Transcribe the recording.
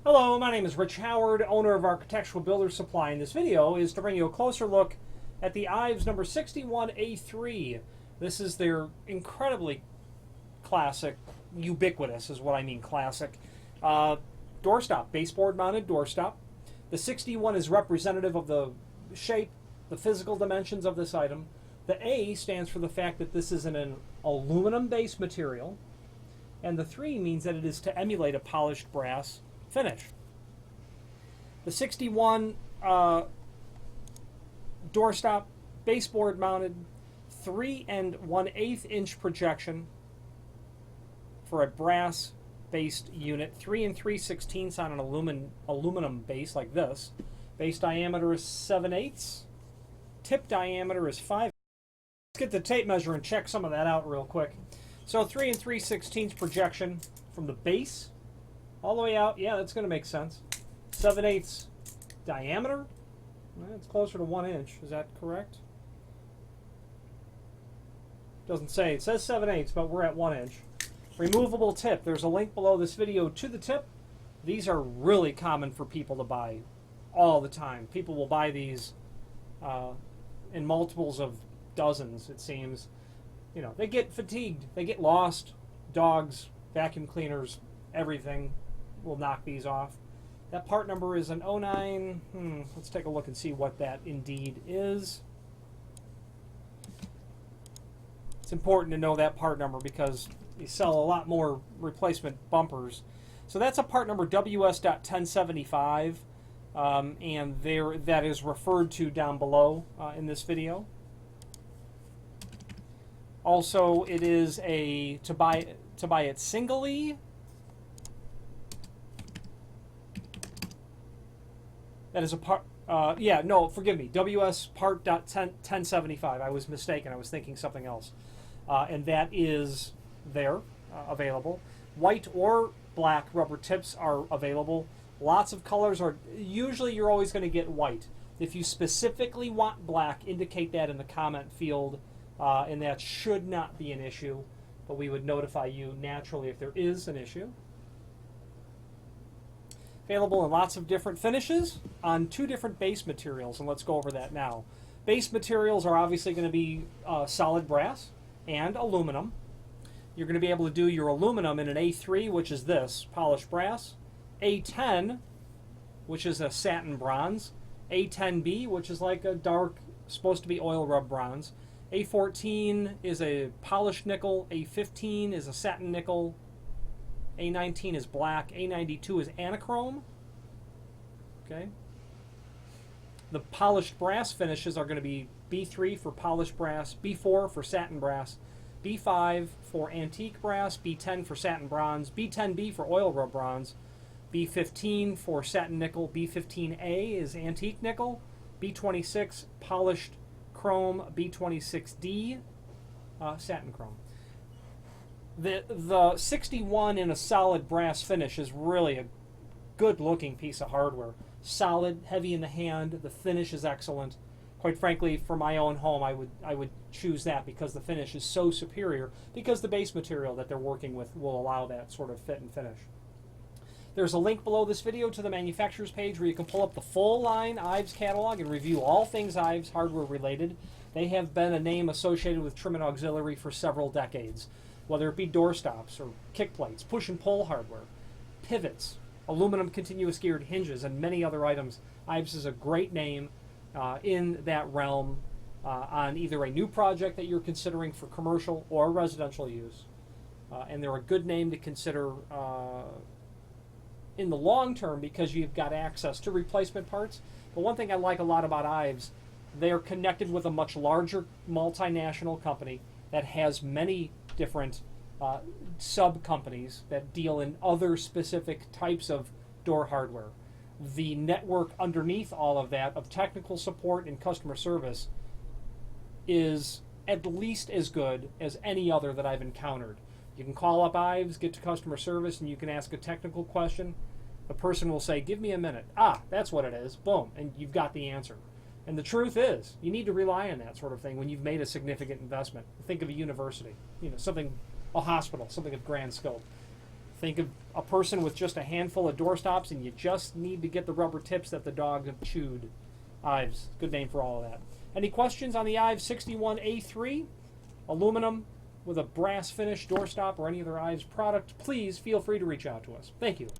Hello, my name is Rich Howard, owner of Architectural Builder Supply, and this video is to bring you a closer look at the Ives number 61A3. This is their incredibly classic, ubiquitous is what I mean classic, doorstop, baseboard mounted doorstop. The 61 is representative of the shape, the physical dimensions of this item. The A stands for the fact that this is an aluminum based material, and the 3 means that it is to emulate a polished brass finish. The 61 doorstop, baseboard mounted, 3 1/8 inch projection for a brass based unit, 3 3/16 on an aluminum base like this. Base diameter is 7/8, tip diameter is 5. Let's get the tape measure and check some of that out real quick. So 3 3/16 projection from the base all the way out. Yeah, that's going to make sense. 7/8 diameter. Well, it's closer to 1 inch. Is that correct? Doesn't say. It says 7/8, but we're at 1 inch. Removable tip. There's a link below this video to the tip. These are really common for people to buy all the time. People will buy these in multiples of dozens, it seems. You know, they get fatigued. They get lost. Dogs, vacuum cleaners, everything will knock these off. That part number is an 09. Let's take a look and see what that indeed is. It's important to know that part number because you sell a lot more replacement bumpers. So that's a part number WS.1075, and there that is referred to down below in this video. Also, it is a to buy it singly. That is a part. Yeah, no, forgive me. WS part .1075. I was mistaken. I was thinking something else. And that is there, available. White or black rubber tips are available. Lots of colors are. Usually, you're always going to get white. If you specifically want black, indicate that in the comment field, and that should not be an issue. But we would notify you naturally if there is an issue. Available in lots of different finishes on 2 different base materials, and let's go over that now. Base materials are obviously going to be solid brass and aluminum. You're going to be able to do your aluminum in an A3, which is this, polished brass, A10, which is a satin bronze, A10B, which is like a dark, supposed to be oil rub bronze, A14 is a polished nickel, A15 is a satin nickel, A19 is black, A92 is anachrome. Okay. The polished brass finishes are going to be B3 for polished brass, B4 for satin brass, B5 for antique brass, B10 for satin bronze, B10B for oil rub bronze, B15 for satin nickel, B15A is antique nickel, B26 polished chrome, B26D satin chrome. The 61 in a solid brass finish is really a good looking piece of hardware. Solid, heavy in the hand, the finish is excellent. Quite frankly, for my own home, I would choose that because the finish is so superior, because the base material that they're working with will allow that sort of fit and finish. There's a link below this video to the manufacturer's page where you can pull up the full line Ives catalog and review all things Ives hardware related. They have been a name associated with trim and auxiliary for several decades, whether it be doorstops or kick plates, push and pull hardware, pivots, aluminum continuous geared hinges, and many other items. Ives is a great name in that realm on either a new project that you're considering for commercial or residential use. And they're a good name to consider in the long term because you've got access to replacement parts. But one thing I like a lot about Ives, they're connected with a much larger multinational company that has many different sub-companies that deal in other specific types of door hardware. The network underneath all of that of technical support and customer service is at least as good as any other that I've encountered. You can call up Ives, get to customer service, and you can ask a technical question. The person will say, give me a minute. Ah, that's what it is. Boom. And you've got the answer. And the truth is, you need to rely on that sort of thing when you've made a significant investment. Think of a university, something, a hospital, something of grand scope. Think of a person with just a handful of doorstops and you just need to get the rubber tips that the dog have chewed. Ives, good name for all of that. Any questions on the Ives 61A3? Aluminum with a brass finish doorstop or any other Ives product, please feel free to reach out to us. Thank you.